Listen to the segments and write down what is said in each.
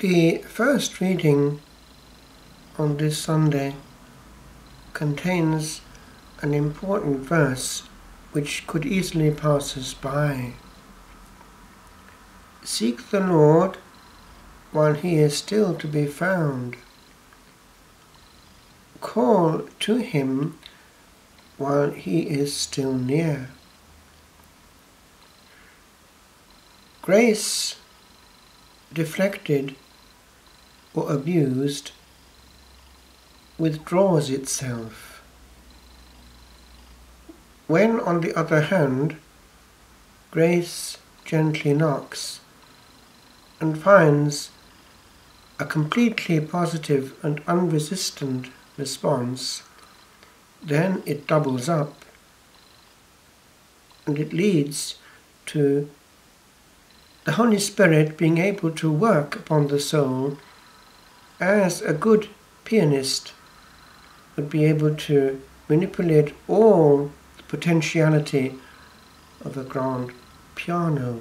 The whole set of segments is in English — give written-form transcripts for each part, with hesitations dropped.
The first reading on this Sunday contains an important verse which could easily pass us by. Seek the Lord while he is still to be found. Call to him while he is still near. Grace deflected or abused withdraws itself. When, on the other hand, grace gently knocks and finds a completely positive and unresistant response, then it doubles up, and it leads to the Holy Spirit being able to work upon the soul as a good pianist would be able to manipulate all the potentiality of a grand piano.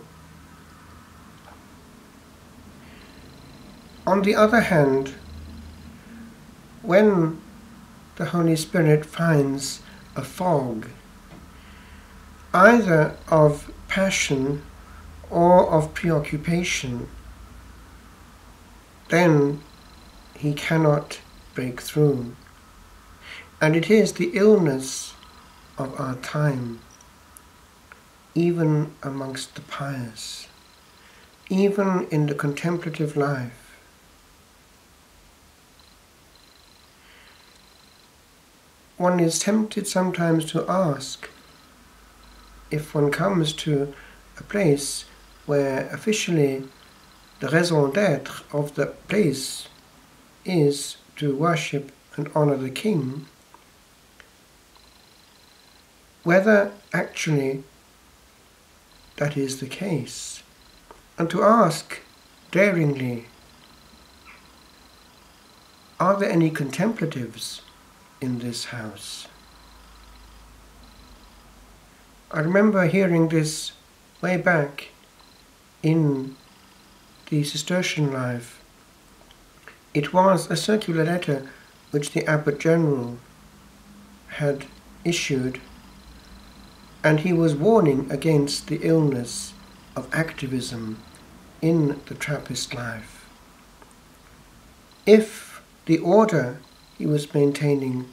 On the other hand, when the Holy Spirit finds a fog, either of passion or of preoccupation, then he cannot break through. And it is the illness of our time, even amongst the pious, even in the contemplative life. One is tempted sometimes to ask, if one comes to a place where officially the raison d'être of the place is to worship and honor the King, whether actually that is the case, and to ask daringly, are there any contemplatives in this house? I remember hearing this way back in the Cistercian life. It was a circular letter which the Abbot General had issued, and he was warning against the illness of activism in the Trappist life. If the order he was maintaining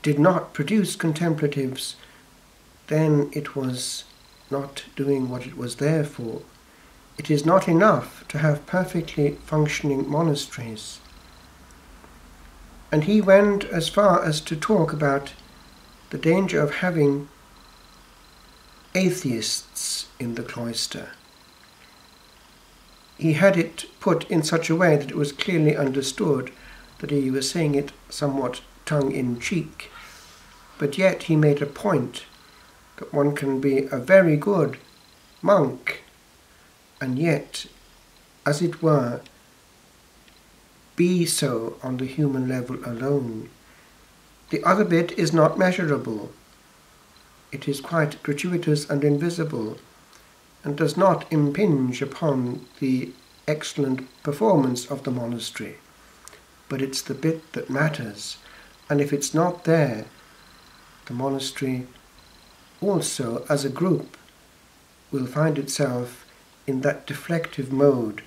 did not produce contemplatives, then it was not doing what it was there for. It is not enough to have perfectly functioning monasteries. And he went as far as to talk about the danger of having atheists in the cloister. He had it put in such a way that it was clearly understood that he was saying it somewhat tongue-in-cheek, but yet he made a point that one can be a very good monk and yet, as it were, be so on the human level alone. The other bit is not measurable. It is quite gratuitous and invisible, and does not impinge upon the excellent performance of the monastery. But it's the bit that matters, and if it's not there, the monastery also, as a group, will find itself in that deflective mode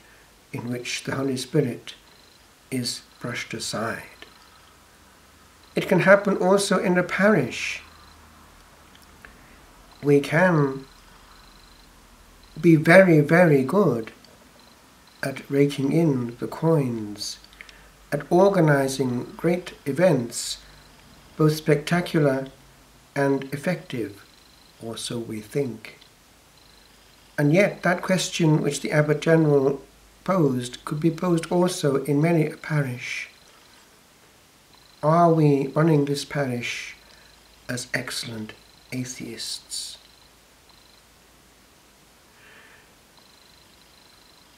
in which the Holy Spirit is brushed aside. It can happen also in a parish. We can be very, very good at raking in the coins, at organizing great events, both spectacular and effective, or so we think. And yet that question which the Abbot General posed could be posed also in many a parish. Are we running this parish as excellent atheists?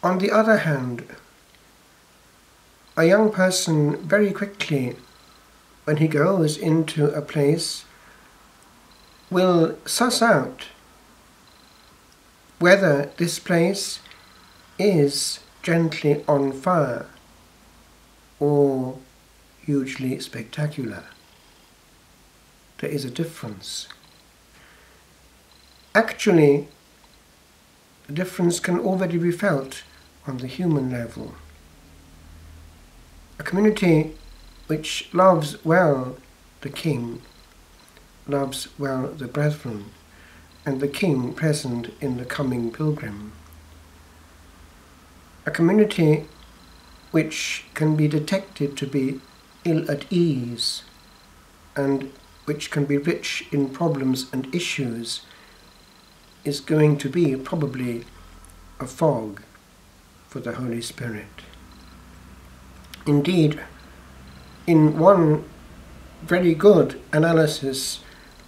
On the other hand, a young person very quickly, when he goes into a place, will suss out whether this place is gently on fire or hugely spectacular. There is a difference. Actually, the difference can already be felt on the human level. A community which loves well the King, loves well the brethren, and the King present in the coming pilgrim. A community which can be detected to be ill at ease and which can be rich in problems and issues is going to be probably a fog for the Holy Spirit. Indeed, in one very good analysis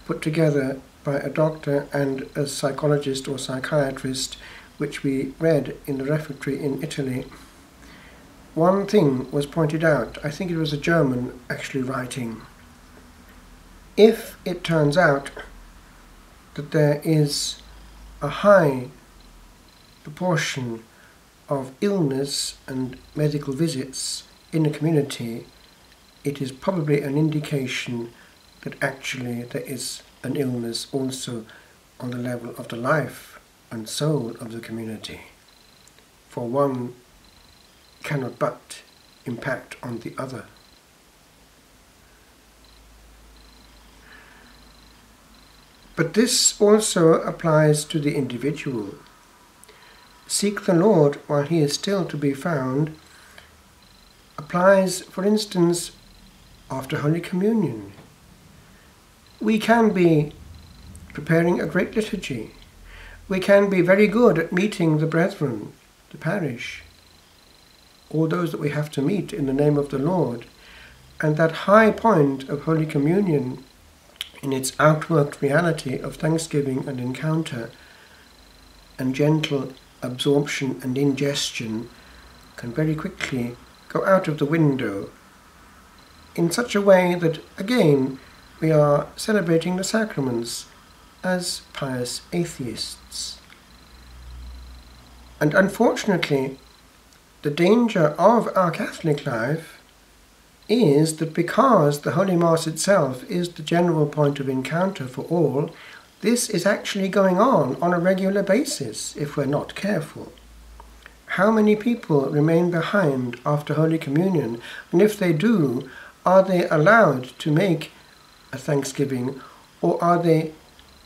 put together by a doctor and a psychologist or psychiatrist, which we read in the refectory in Italy, one thing was pointed out. I think it was a German actually writing. If it turns out that there is a high proportion of illness and medical visits in a community, it is probably an indication that actually there is an illness also on the level of the life and soul of the community. For one cannot but impact on the other. But this also applies to the individual. Seek the Lord while he is still to be found applies, for instance, after Holy Communion. We can be preparing a great liturgy. We can be very good at meeting the brethren, the parish, all those that we have to meet in the name of the Lord. And that high point of Holy Communion, in its outworked reality of thanksgiving and encounter and gentle absorption and ingestion, can very quickly go out of the window in such a way that, again, we are celebrating the sacraments as pious atheists. And unfortunately, the danger of our Catholic life is that because the Holy Mass itself is the general point of encounter for all, this is actually going on a regular basis if we're not careful. How many people remain behind after Holy Communion? And if they do, are they allowed to make a thanksgiving, or are they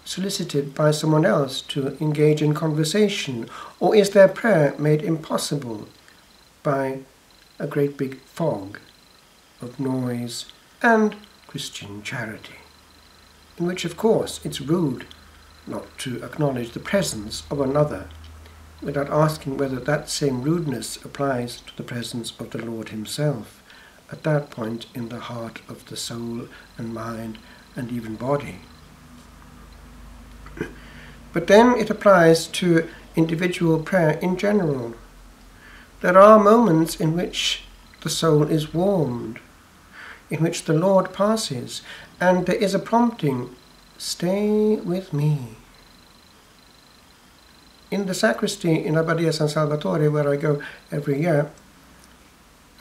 solicited by someone else to engage in conversation? Or is their prayer made impossible by a great big fog of noise and Christian charity, in which, of course, it's rude not to acknowledge the presence of another without asking whether that same rudeness applies to the presence of the Lord himself at that point in the heart of the soul and mind and even body. But then it applies to individual prayer in general. There are moments in which the soul is warmed, in which the Lord passes, and there is a prompting, stay with me. In the sacristy in Abbadia San Salvatore, where I go every year,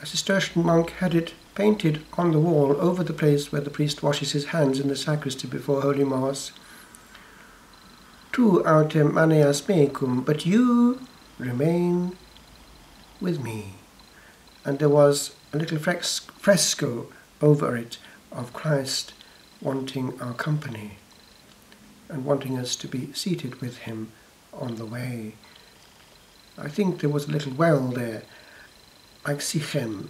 a Cistercian monk had it painted on the wall over the place where the priest washes his hands in the sacristy before Holy Mass. Tu autem maneas mecum, but you remain with me. And there was a little fresco over it of Christ wanting our company and wanting us to be seated with him on the way. I think there was a little well there, like Sichem,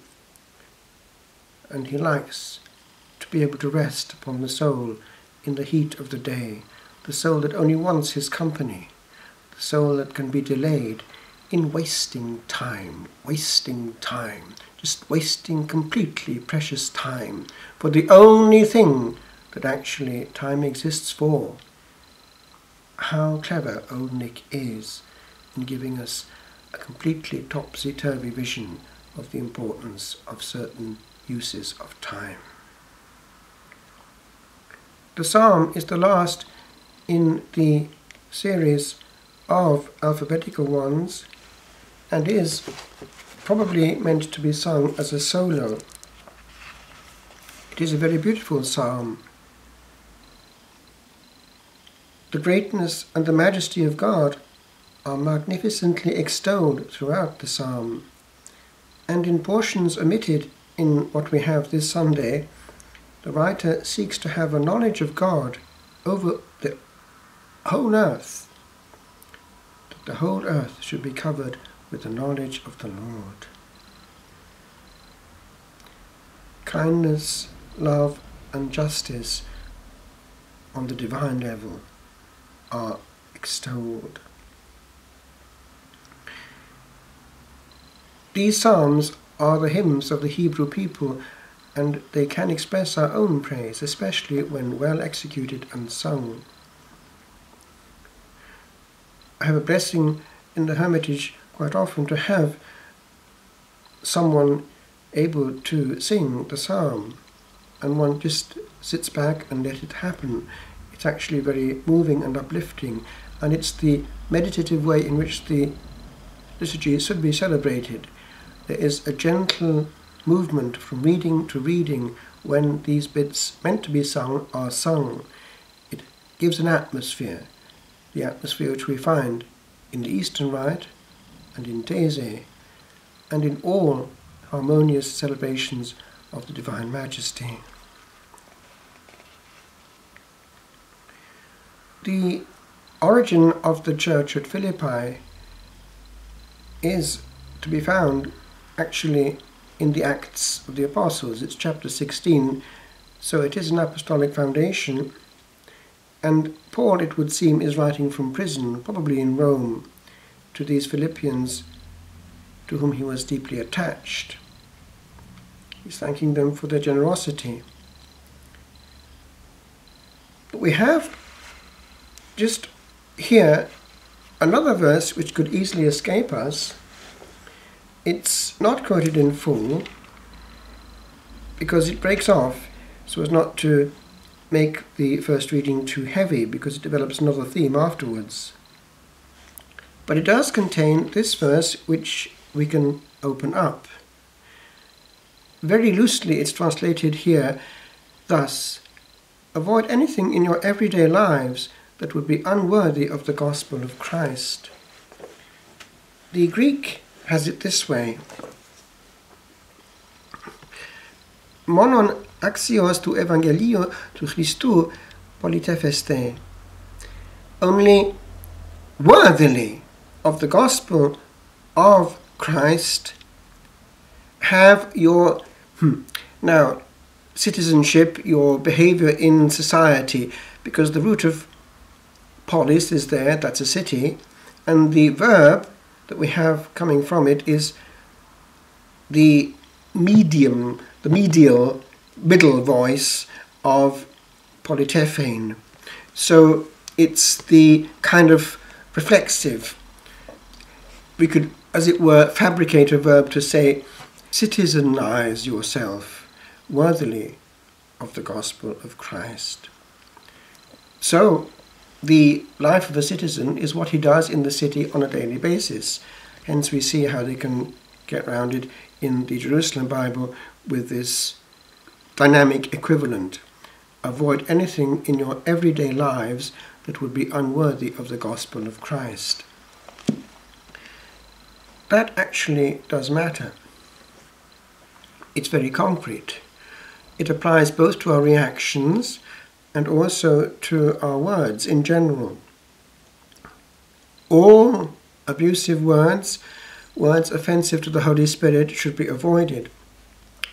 and he likes to be able to rest upon the soul in the heat of the day, the soul that only wants his company, the soul that can be delayed in wasting time, just wasting completely precious time for the only thing that actually time exists for. How clever old Nick is in giving us a completely topsy-turvy vision of the importance of certain uses of time. The psalm is the last in the series of alphabetical ones, and is probably meant to be sung as a solo. It is a very beautiful psalm. The greatness and the majesty of God are magnificently extolled throughout the psalm, and in portions omitted in what we have this Sunday, the writer seeks to have a knowledge of God over the whole earth, that the whole earth should be covered with the knowledge of the Lord. Kindness, love, and justice on the divine level are extolled. These psalms are the hymns of the Hebrew people, and they can express our own praise, especially when well executed and sung. I have a blessing in the Hermitage quite often to have someone able to sing the psalm, and one just sits back and let it happen. It's actually very moving and uplifting, and it's the meditative way in which the liturgy should be celebrated. There is a gentle movement from reading to reading when these bits meant to be sung are sung. It gives an atmosphere, the atmosphere which we find in the Eastern Rite and in These, and in all harmonious celebrations of the Divine Majesty. The origin of the church at Philippi is to be found actually in the Acts of the Apostles. It's chapter 16, so it is an apostolic foundation, and Paul, it would seem, is writing from prison, probably in Rome, to these Philippians to whom he was deeply attached. He's thanking them for their generosity. But we have just here another verse which could easily escape us. It's not quoted in full because it breaks off so as not to make the first reading too heavy, because it develops another theme afterwards. But it does contain this verse which we can open up. Very loosely it's translated here thus: avoid anything in your everyday lives that would be unworthy of the gospel of Christ. The Greek has it this way: monon axios tu evangelio tu Christou politefeste. Only worthily of the gospel of Christ have your now citizenship, your behavior in society, because the root of polis is there, that's a city, and the verb that we have coming from it is the medial middle voice of politephein. So it's the kind of reflexive. We could, as it were, fabricate a verb to say, citizenize yourself worthily of the gospel of Christ. So the life of a citizen is what he does in the city on a daily basis. Hence we see how they can get round it in the Jerusalem Bible with this dynamic equivalent. Avoid anything in your everyday lives that would be unworthy of the gospel of Christ. That actually does matter. It's very concrete. It applies both to our reactions and also to our words in general. All abusive words, words offensive to the Holy Spirit, should be avoided.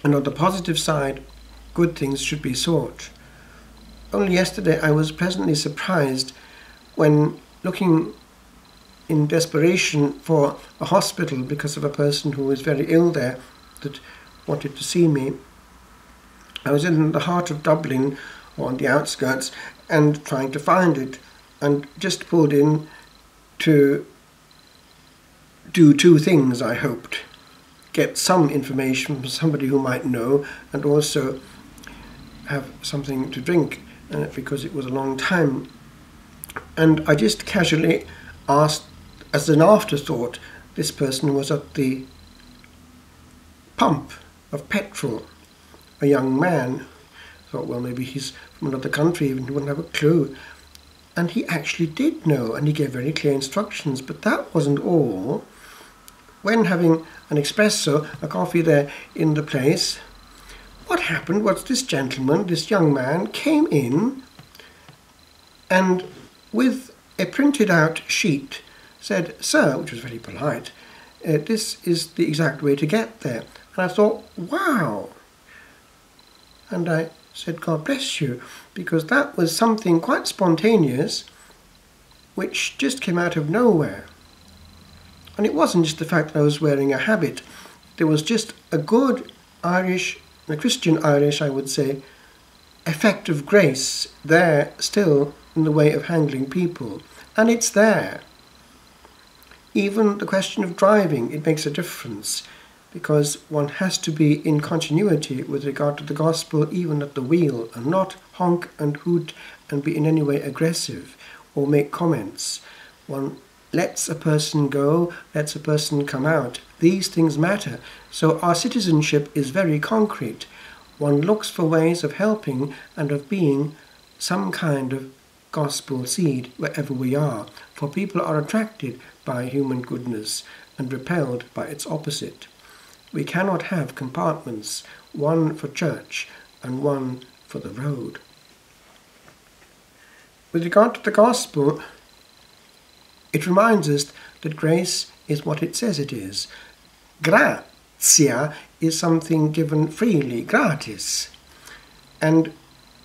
And on the positive side, good things should be sought. Only yesterday I was pleasantly surprised when looking in desperation for a hospital because of a person who was very ill there that wanted to see me. I was in the heart of Dublin, or on the outskirts, and trying to find it, and just pulled in to do two things, I hoped. Get some information from somebody who might know, and also have something to drink, because it was a long time. And I just casually asked, as an afterthought, This person was at the pump of petrol. A young man thought, well, maybe he's from another country, and he wouldn't have a clue. And he actually did know, and he gave very clear instructions. But that wasn't all. When having an espresso, a coffee there in the place, what happened was this gentleman, this young man, came in and with a printed out sheet said, "Sir," which was very polite, "this is the exact way to get there." And I thought, wow. And I said, "God bless you," because that was something quite spontaneous which just came out of nowhere. And it wasn't just the fact that I was wearing a habit. There was just a good Irish, a Christian Irish, I would say, effect of grace there still in the way of handling people. And it's there. Even the question of driving, it makes a difference, because one has to be in continuity with regard to the gospel even at the wheel, and not honk and hoot and be in any way aggressive or make comments. One lets a person go, lets a person come out. These things matter. So our citizenship is very concrete. One looks for ways of helping and of being some kind of gospel seed wherever we are, for people are attracted by human goodness and repelled by its opposite. We cannot have compartments, one for church and one for the road. With regard to the gospel, it reminds us that grace is what it says it is. Gratia is something given freely, gratis. And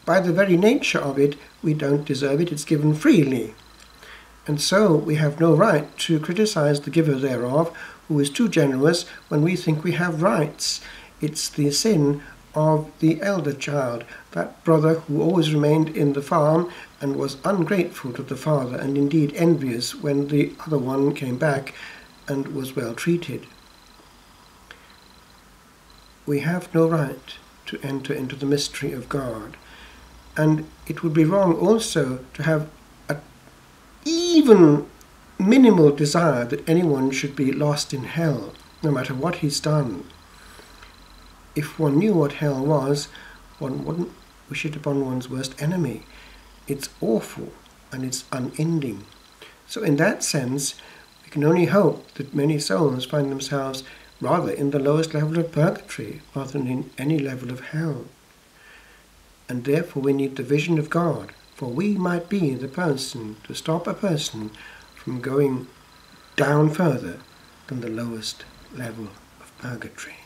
by the very nature of it, we don't deserve it, it's given freely. And so we have no right to criticize the giver thereof, who is too generous when we think we have rights. It's the sin of the elder child, that brother who always remained in the farm and was ungrateful to the father, and indeed envious when the other one came back and was well treated. We have no right to enter into the mystery of God. And it would be wrong also to have an even minimal desire that anyone should be lost in hell, no matter what he's done. If one knew what hell was, one wouldn't wish it upon one's worst enemy. It's awful and it's unending. So in that sense, we can only hope that many souls find themselves rather in the lowest level of purgatory rather than in any level of hell. And therefore we need the vision of God, for we might be the person to stop a person from going down further than the lowest level of purgatory.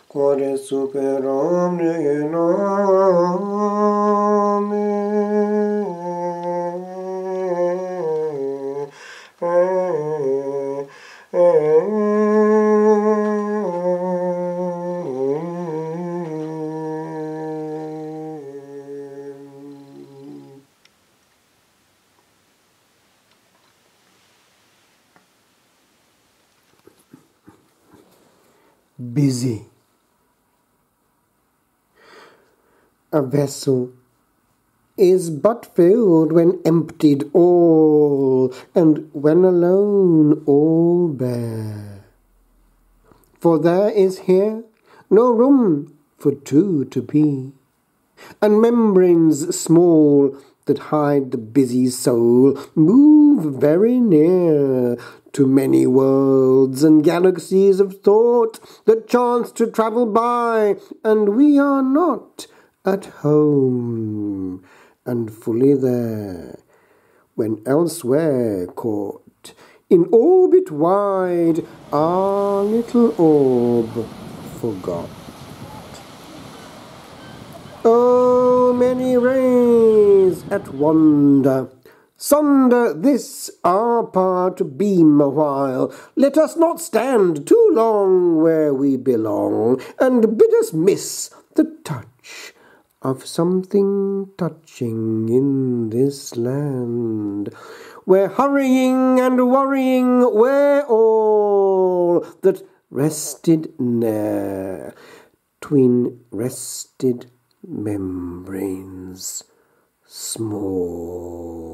Quare super omne busy. A vessel is but filled when emptied all, and when alone all bare. For there is here no room for two to be, and membranes small that hide the busy soul move very near to many worlds and galaxies of thought that chance to travel by, and we are not at home and fully there, when elsewhere caught in orbit wide our little orb forgot. Oh, many rays at wander, sunder this our part beam awhile. Let us not stand too long where we belong, and bid us miss the touch of something touching in this land, where hurrying and worrying were all that rested ne'er, 'tween rested membranes small.